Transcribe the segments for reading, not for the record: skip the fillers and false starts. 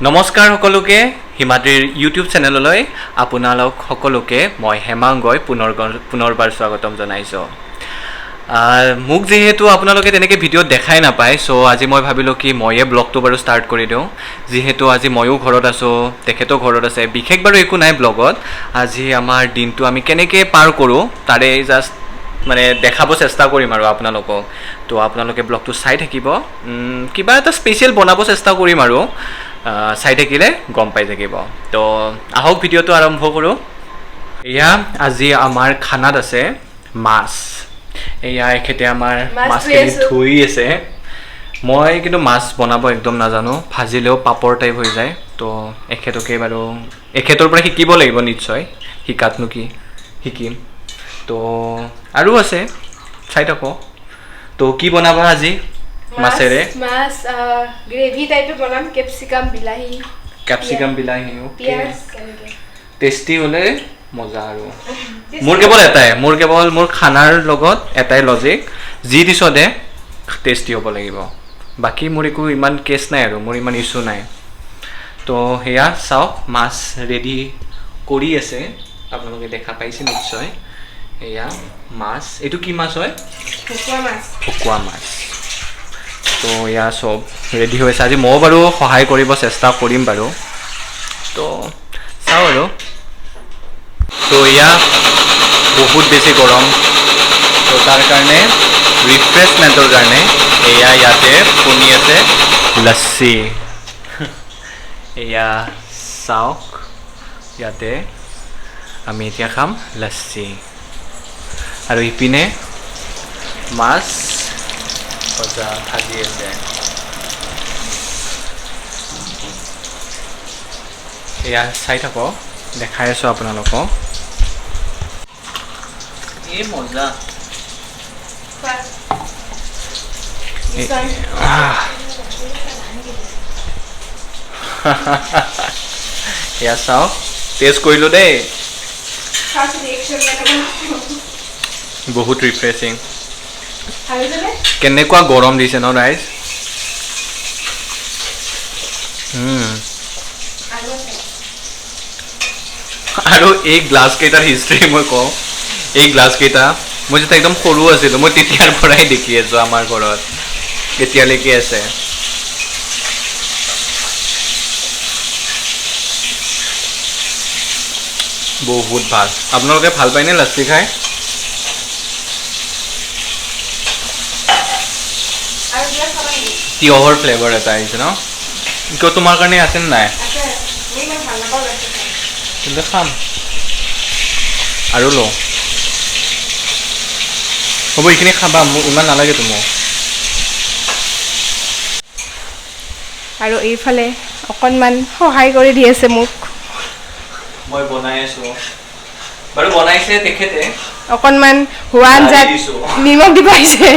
নমস্কাৰ সকলোকে হিমাদ্ৰিৰ ইউটিউব চেনেললৈ আপোনালোক সকলোকে মই হেমাংগই পুনৰবাৰ স্বাগতম জনাইছো। মোক যেহেতু আপোনালোকে তেনেকৈ ভিডিঅ'ত দেখাই নাপায়, সো আজি মই ভাবিলোঁ কি ময়ে ব্লগটো বাৰু ষ্টাৰ্ট কৰি দিওঁ। যেহেতু আজি ময়ো ঘৰত আছোঁ, তেখেতো ঘৰত আছে, বিশেষ বাৰু একো নাই ব্লগত। আজি আমাৰ দিনটো আমি কেনেকৈ পাৰ কৰোঁ তাৰে জাষ্ট মানে দেখাব চেষ্টা কৰিম আৰু আপোনালোকক। তো আপোনালোকে ব্লগটো চাই থাকিব, কিবা এটা স্পেচিয়েল বনাব চেষ্টা কৰিম আৰু চাই থাকিলে গম পাই থাকিব। তো আহক ভিডিঅ'টো আৰম্ভ কৰোঁ। এয়া আজি আমাৰ খানাত আছে মাছ। এয়া এখেতে আমাৰ মাছখিনি ধুই আছে। মই কিন্তু মাছ বনাব একদম নাজানো, ভাজিলেও পাপৰ টাইপ হৈ যায়। তো এখেতকে বাৰু এখেতৰ পৰা শিকিব লাগিব নিশ্চয়, শিকাতনো কি শিকিম। তো আৰু আছে, চাই থাকো। তো কি বনাবা আজি মাছেৰে? মাছ গ্ৰেভি টাইপে বনাম, ক্যাপসিকাম বিলাহী পিয়াজ টেষ্টি হ'লে মজা। আৰু মোৰ কেৱল মোৰ খানাৰ লগত এটাই লজিক, যি দিছ দে টেষ্টি হ'ব লাগিব। বাকী মোৰ একো ইমান কেছ নাই আৰু মোৰ ইমান ইছ্যু নাই। তো সেয়া চাওক, মাছ ৰেডি কৰি আছে, আপোনালোকে দেখা পাইছে নিশ্চয়। এয়া মাছ, এইটো কি মাছ হয়? ভকুৱা মাছ। তো এয়া চব ৰেডি হৈ আছে। আজি ময়ো বাৰু সহায় কৰিব চেষ্টা কৰিম বাৰু। তো চাওঁ আৰু। তো এয়া বহুত বেছি গৰম, তো তাৰ কাৰণে ৰিফ্ৰেছমেণ্টৰ কাৰণে এয়া ইয়াতে শুনি আছে লচ্ছি। এয়া চাওক, ইয়াতে আমি এতিয়া খাম লচ্ছি। আৰু ইপিনে মাছ ভজা ভাজি আছে। এয়া চাই থাকক, দেখাই আছোঁ আপোনালোকক। এই মজা। এয়া চাওক, টেষ্ট কৰিলোঁ দেই, বহুত ৰিফ্ৰেছিং। কেনেকুৱা গৰম দিছে ন ৰাইজ। আৰু এই গ্লাছ কেইটাৰ হিষ্ট্ৰী মই কওঁ। এই গ্লাছ কেইটা মই যেতিয়া একদম সৰু আছিলোঁ, মই তেতিয়াৰ পৰাই দেখি আছোঁ আমাৰ ঘৰত, এতিয়ালৈকে আছে। বহুত ভাল। আপোনালোকে ভাল পায়নে লচ্ছি খাই? তিয়হৰ ফ্লেভাৰ এটা আহিছে ন? কিয় তোমাৰ কাৰণে আছে নাই? কিন্তু খাম আৰু লওঁ। হ'ব, এইখিনি খাবা, মোক ইমান নালাগেতো মোক। আৰু এইফালে অকণমান সহায় কৰি দি আছে মোক। মই বনাই আছোঁ বাৰু, বনাইছে তেখেতে। অকণমান হোৱা আঞ্জাত নিমখ দিব আহিছে।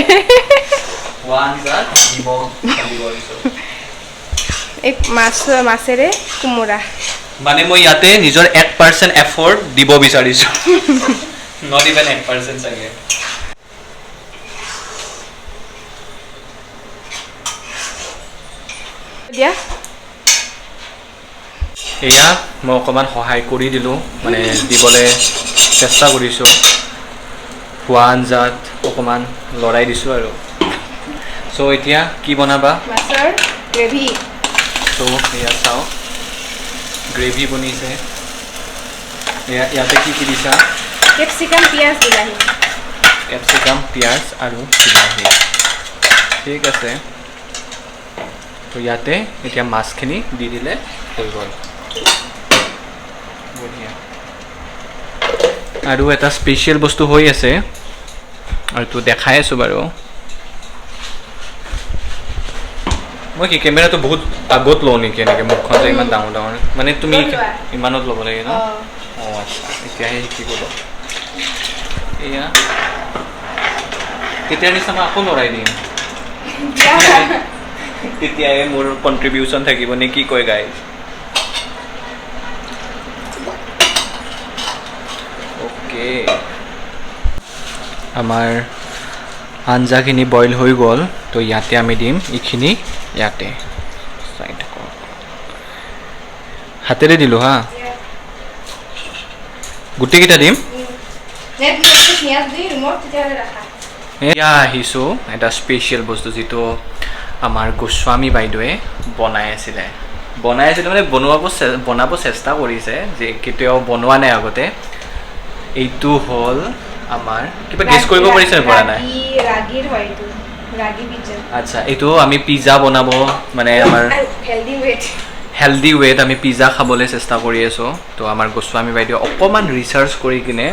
এই মাছেৰে কোমোৰা। মানে মই ইয়াতে নিজৰ 1% এফৰ্ট দিব বিচাৰিছোঁ। নট ইভেন 1% চাগে। এয়া মই অকণমান সহায় কৰি দিলোঁ, মানে দিবলৈ চেষ্টা কৰিছোঁ। খোৱা আঞ্জাত অকণমান লৰাই দিছোঁ আৰু। চ' এতিয়া কি বনাবা? মাছৰ গ্ৰেভি। চ' এয়া চাওঁ, গ্ৰেভি বনিছে। ইয়াতে কি কি দিছা? ক্যাপসিকাম পিয়াজ বিলাহী। কেপচিকাম পিঁয়াজ আৰু বিলাহী, ঠিক আছে। তো ইয়াতে এতিয়া মাছখিনি দি দিলে হৈ গ'ল। বঢ়িয়া। আৰু এটা স্পেচিয়েল বস্তু হৈ আছে, আৰু তো দেখাই আছোঁ বাৰু। মই কি কেমেৰাটো বহুত আগত লওঁ নেকি এনেকৈ? মুখখন যে ইমান ডাঙৰ ডাঙৰ, মানে তুমি ইমানত ল'ব লাগে ন? অঁ আচ্ছা, এতিয়াহে শিকিব লওঁ। এয়া তেতিয়াৰ নিচিনা মই আকৌ লৰাই দিম, তেতিয়াহে মোৰ কণ্ট্ৰিবিউশ্যন থাকিব নে কি কয় গাইজ? অ'কে, আমাৰ আঞ্জাখিনি বইল হৈ গ'ল। তো ইয়াতে আমি দিম এইখিনি, ইয়াতে চাই থাকক। হাতেৰে দিলোঁ হা গোটেইকেইটা দিম এয়া আহিছোঁ এটা স্পেচিয়েল বস্তু যিটো আমাৰ গোস্বামী বাইদেৱে বনাই আছিলে মানে বনাব চেষ্টা কৰিছে যে কেতিয়াও বনোৱা নাই আগতে এইটো হ'ল আমাৰ কিবা গেছ কৰিব পাৰিছে নে পৰা নাই ৰাগীৰ হয় এইটো ৰাগী পিজ্জা আচ্ছা এইটো আমি পিজ্জা বনাব মানে আমাৰ হেল্ডি ৱেত আমি পিজ্জা খাবলৈ চেষ্টা কৰি আছোঁ তো আমাৰ গোস্বামী বাইদেৱে অকণমান ৰিচাৰ্চ কৰি কিনে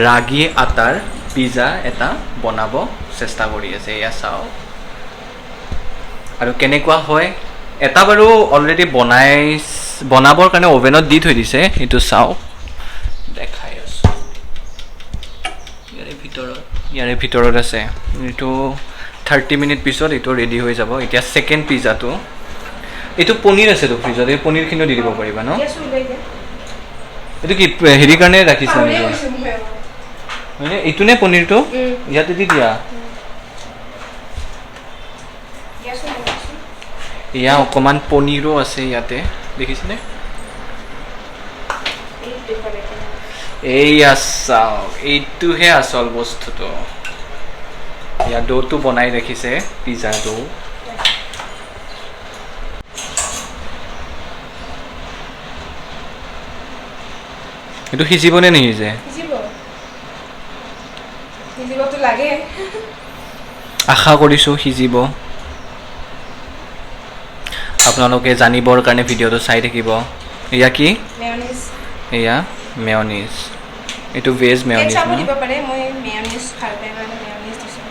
ৰাগী আটাৰ পিজ্জা এটা বনাব চেষ্টা কৰি আছে এয়া চাওক আৰু কেনেকুৱা হয় এটা বাৰু অলৰেডি বনাবৰ কাৰণে অভেনত দি থৈ দিছে এইটো চাওক দেখাই আছোঁ ইয়াৰে ভিতৰত আছে এইটো 30 মিনিট পিছত এইটো ৰেডি হৈ যাব এতিয়া ছেকেণ্ড পিজ্জাটো এইটো পনীৰ আছেতো ফ্ৰিজত এই পনীৰখিনিও দি দিব পাৰিবা ন এইটো কি হেৰি কাৰণে ৰাখিছা নেকি মানে এইটো নে পনীৰটো ইয়াতে দি দিয়া এয়া অকণমান পনীৰো আছে ইয়াতে দেখিছেনে এইয়া চাওক এইটোহে আচল বস্তুটো এয়া ডোটো বনাই ৰাখিছে পিজ্জা ডো এইটো সিজিবনে নিসিজে সিজিবতো লাগে আশা কৰিছোঁ সিজিব আপোনালোকে জানিবৰ কাৰণে ভিডিঅ'টো চাই থাকিব এয়া কি এয়া মেয়নিজ এইটো ভেজ মেয়নিজ কেচাপো দিব পাৰে মই মেয়নিজ ভাল পাই মানে মেয়নিজ দিছোঁ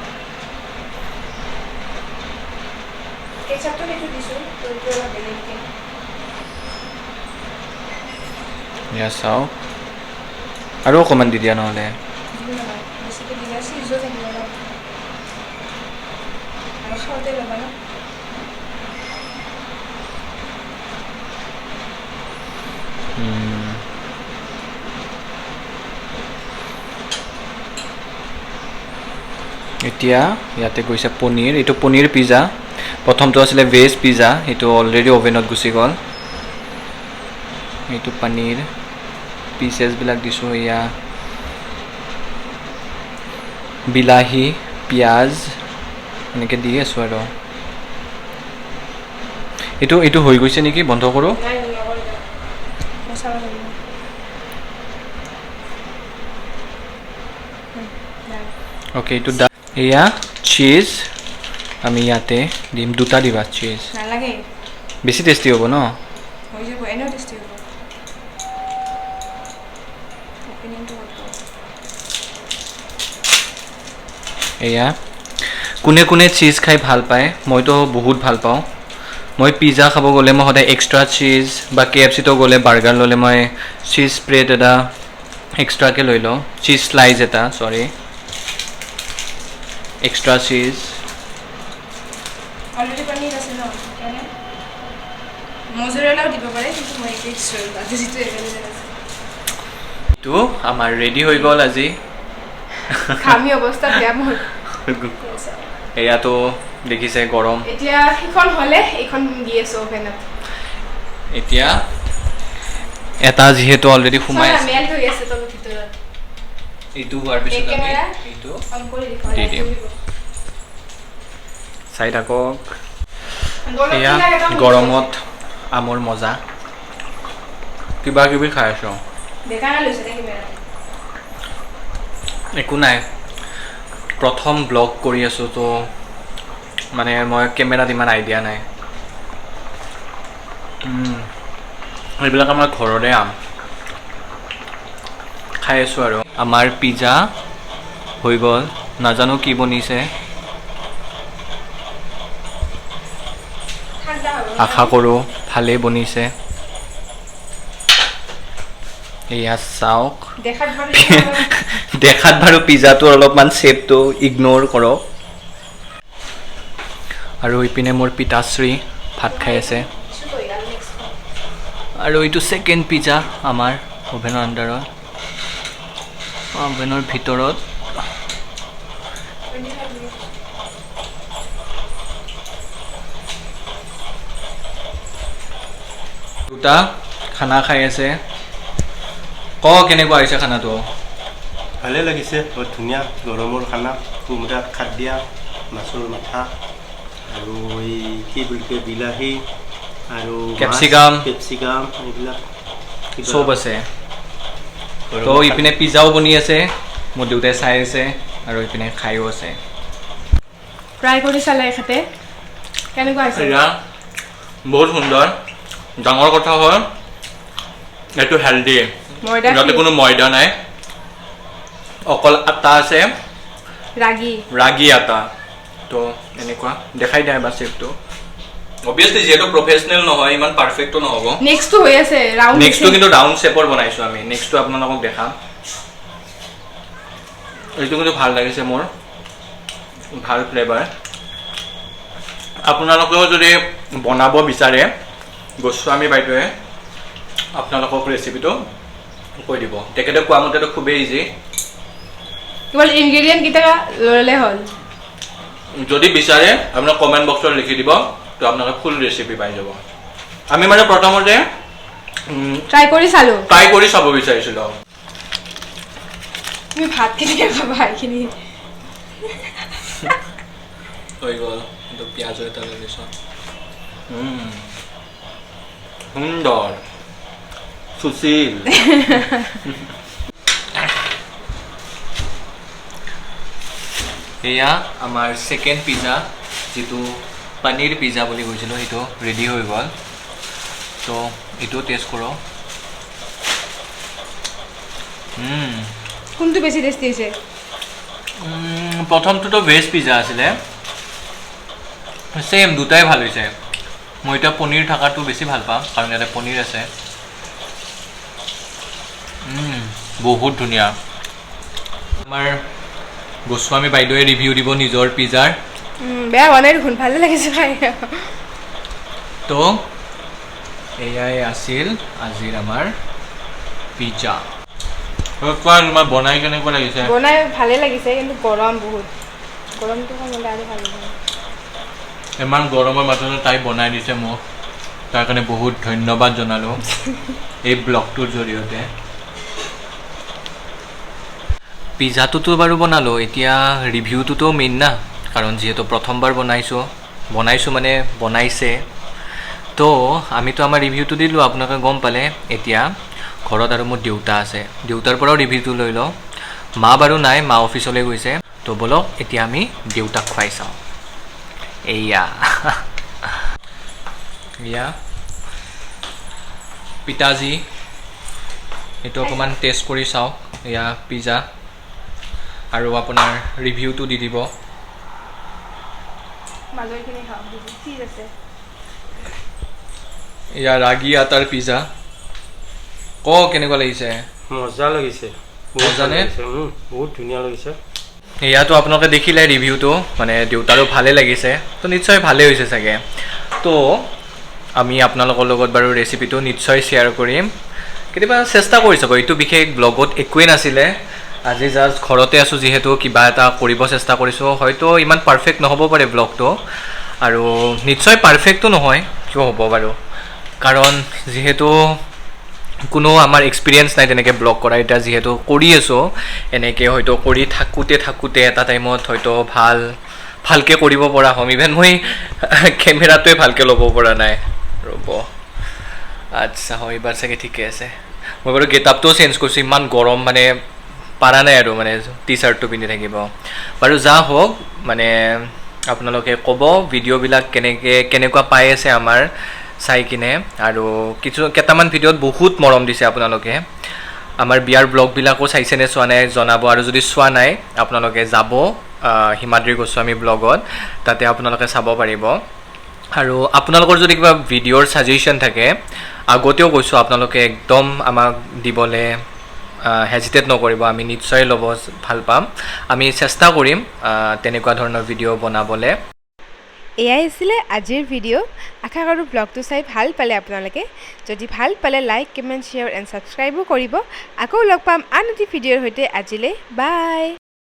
কেচাপটো সেইটো দিছোঁ তো এইটো অলপ বেলেগকৈ এয়া চাওক আৰু অকণমান দি দিয়া নহ'লে বেছিকৈ দিলে চিজো থাকিব অলপ আৰু খাওঁতে ল'বা ন এতিয়া ইয়াতে গৈছে পনীৰ এইটো পনীৰ পিজ্জা প্ৰথমটো আছিলে ভেজ পিজ্জা এইটো অলৰেডি অভেনত গুচি গ'ল এইটো পনীৰ পিচেছবিলাক দিছোঁ এয়া বিলাহী পিঁয়াজ এনেকৈ দি আছোঁ আৰু এইটো হৈ গৈছে নেকি বন্ধ কৰোঁ অ'কে এইটো এয়া চিজ আমি ইয়াতে দিম দুটা দিবা চিজ নালাগে বেছি টেষ্টি হ'ব ন হৈ যাব এনেও টেষ্টি হ'ব এয়া কোনে কোনে চিজ খাই ভাল পায় মইতো বহুত ভাল পাওঁ মই পিজ্জা খাব গ'লে মই সদায় এক্সট্ৰা চিজ বা KFCটো গ'লে বাৰ্গাৰ ল'লে মই চিজ স্প্ৰেড এটা এক্সট্ৰাকৈ লৈ লওঁ চিজ স্লাইজ এটা চৰি এক্সট্ৰা চিজ অলৰেডি পনীৰ আছে ন মজুৰেলাও দিব পাৰে কিন্তু মই এইটো যিটো এভেইলেবল আছে এইটো আমাৰ ৰেডি হৈ গ'ল আজি খামি অৱস্থা বেয়া মোৰ এয়াতো দেখিছে গৰম এতিয়া সিখন হ'লে এইখন দি আছোঁ অভেনত এতিয়া এটা যিহেতু অলৰেডি সোমাই মেল্ট হৈ আছে তলৰ ভিতৰত এইটো হোৱাৰ পিছত আমি এইটো দি দিম চাই থাকক এয়া গৰমত আমৰ মজা কিবা কিবি খাই আছোঁ একো নাই প্ৰথম ব্লগ কৰি আছোঁ তো মানে মই কেমেৰাত ইমান আইডিয়া নাই এইবিলাক আমাৰ ঘৰৰে আম খাই আছোঁ আৰু আমাৰ পিজ্জা হৈ গ'ল নাজানো কি বনিছে আশা কৰোঁ ভালেই বনিছে এয়া চাওক দেখাত বাৰু পিজ্জাটো অলপমান শ্বেপটো ইগন'ৰ কৰক আৰু ইপিনে মোৰ পিতাশ্ৰী ভাত খাই আছে আৰু এইটো ছেকেণ্ড পিজ্জা আমাৰ অভেনৰ আণ্ডাৰত অভেনৰ ভিতৰত দুটা খানা খাই আছে ক কেনেকুৱা হৈছে খানাটো ভালে লাগিছে বহুত ধুনীয়া গৰমৰ খানা কোমোৰাত খাৰ দিয়া মাছৰ মাথা আৰু এই কি বুলি কয় বিলাহী আৰু কেপচিকাম এইবিলাক চব আছে তো ইপিনে পিজ্জাও বনি আছে মোৰ দেউতাই চাই আছে আৰু ইপিনে খাইও আছে ট্ৰাই কৰি চালে এখেতে কেনেকুৱা হৈছে এয়া বহুত সুন্দৰ ডাঙৰ কথা হ'ল এইটো হেল্ডি ময়দা ইয়াতে কোনো ময়দা নাই অকল আটা আছে ৰাগী আটা তো এনেকুৱা দেখাই দিয়া বা চেপটো অবভিয়াছলি যেহেতু প্ৰফেচনেল নহয় ইমান পাৰফেক্টটো নহ'ব নেক্সটটো হৈ আছে ৰাউণ্ড নেক্সটটো কিন্তু ৰাউণ্ড শেপৰ বনাইছোঁ আমি নেক্সটটো আপোনালোকক দেখাম এইটো কিন্তু ভাল লাগিছে মোৰ ভাল ফ্লেভাৰ আপোনালোকেও যদি বনাব বিচাৰে গোস্বামী বাইদেৱে আপোনালোকক ৰেচিপিটো কৈ দিব তেখেতে কোৱা মতেতো খুবেই ইজি কেৱল ইনগ্ৰেডিয়েণ্ট কেইটা ল'লে হ'ল যদি বিচাৰে আপোনাক কমেণ্ট বক্সত লিখি দিব তো আপোনালোকে ফুল ৰেচিপি পাই যাব আমি মানে প্ৰথমতে ট্ৰাই কৰি চাব বিচাৰিছিলোঁ তুমি ভাত কেনেকৈ খাবা এইখিনি হৈ গ'ল কিন্তু পিঁয়াজো এটা লৈ লৈছোঁ সুন্দৰ সুশীল এয়া আমাৰ ছেকেণ্ড পিজ্জা যিটো পনীৰ পিজ্জা বুলি কৈছিলোঁ সেইটো ৰেডি হৈ গ'ল তো এইটো টেষ্ট কৰোঁ কোনটো বেছি টেষ্টি হৈছে প্ৰথমটোতো ভেজ পিজ্জা আছিলে ছেম দুটাই ভাল হৈছে মই এতিয়া পনীৰ থকাটো বেছি ভাল পাওঁ কাৰণ ইয়াতে পনীৰ আছে বহুত ধুনীয়া আমাৰ গোস্বামী বাইদেৱে ৰিভিউ দিব নিজৰ পিজ্জাৰ বেয়া হোৱা নাই দেখোন ভালে লাগিছে খাই তো এয়াই আছিল আজিৰ আমাৰ পিজ্জা কোৱা তোমাৰ বনাই কেনেকুৱা লাগিছে বনাই ভালে লাগিছে কিন্তু গৰম বহুত গৰমটো কমালে আৰু ভাল লাগে ইমান গৰমৰ মাজতে তাই বনাই দিছে মোক তাৰ কাৰণে বহুত ধন্যবাদ জনালোঁ এই ব্লগটোৰ জৰিয়তে পিজ্জাটোতো বাৰু বনালোঁ এতিয়া ৰিভিউটোতো মেইন না কাৰণ যিহেতু প্ৰথমবাৰ বনাইছোঁ মানে বনাইছে তো আমিতো আমাৰ ৰিভিউটো দিলোঁ আপোনালোকে গম পালে এতিয়া ঘৰত আৰু মোৰ দেউতা আছে দেউতাৰ পৰাও ৰিভিউটো লৈ লওঁ মা বাৰু নাই মা অফিচলৈ গৈছে তো বলক এতিয়া আমি দেউতাক খুৱাই চাওঁ এয়া পিতাজী এইটো অকণমান টেষ্ট কৰি চাওক এয়া পিজ্জা আৰু আপোনাৰ ৰিভিউটো দি দিব এয়া ৰাগী আটাৰ পিজ্জা কেনেকুৱা লাগিছে মজা লাগিছে মজানে বহুত ধুনীয়া লাগিছে এয়াতো আপোনালোকে দেখিলে ৰিভিউটো মানে দেউতাৰো ভালে লাগিছে তো নিশ্চয় ভালেই হৈছে চাগে তো আমি আপোনালোকৰ লগত বাৰু ৰেচিপিটো নিশ্চয় শ্বেয়াৰ কৰিম কেতিয়াবা চেষ্টা কৰি চাব এইটো বিশেষ ব্লগত একোৱেই নাছিলে আজি জাষ্ট ঘৰতে আছোঁ যিহেতু কিবা এটা কৰিব চেষ্টা কৰিছোঁ হয়তো ইমান পাৰফেক্ট নহ'ব পাৰে ব্লগটো আৰু নিশ্চয় পাৰফেক্টটো নহয় কিয় হ'ব বাৰু কাৰণ যিহেতু কোনো আমাৰ এক্সপিৰিয়েঞ্চ নাই তেনেকৈ ব্লগ কৰা এতিয়া যিহেতু কৰি আছোঁ এনেকৈ হয়তো কৰি থাকোঁতে এটা টাইমত হয়তো ভালকৈ কৰিব পৰা হ'ম ইভেন মই কেমেৰাটোৱে ভালকৈ ল'ব পৰা নাই ৰ'ব আচ্ছা হয় এইবাৰ চাগে ঠিকে আছে মই বাৰু গেটআপটোও চেঞ্জ কৰিছোঁ ইমান গৰম মানে পাৰা নাই আৰু মানে টি চাৰ্টটো পিন্ধি থাকিব বাৰু যা হওক মানে আপোনালোকে ক'ব ভিডিঅ'বিলাক কেনেকুৱা পাই আছে আমাৰ চাই কিনে আৰু কেইটামান ভিডিঅ'ত বহুত মৰম দিছে আপোনালোকে আমাৰ বিয়াৰ ব্লগবিলাকো চাইছেনে চোৱা নাই জনাব আৰু যদি চোৱা নাই আপোনালোকে যাব হিমাদ্ৰী গোস্বামী ব্লগত তাতে আপোনালোকে চাব পাৰিব আৰু আপোনালোকৰ যদি কিবা ভিডিঅ'ৰ ছাজেশ্যন থাকে আগতেও কৈছোঁ আপোনালোকে একদম আমাক দিবলৈ হেজিটেট নকৰিব আমি নিশ্চয় ল'ব ভাল পাম আমি চেষ্টা কৰিম তেনেকুৱা ধৰণৰ ভিডিঅ' বনাবলৈ এয়াই আছিলে আজিৰ ভিডিঅ' আশা কৰোঁ ব্লগটো চাই ভাল পালে আপোনালোকে যদি ভাল পালে লাইক কমেণ্ট শ্বেয়াৰ এণ্ড ছাবস্ক্ৰাইবো কৰিব আকৌ লগ পাম আন এটি ভিডিঅ'ৰ সৈতে আজিলৈ বাই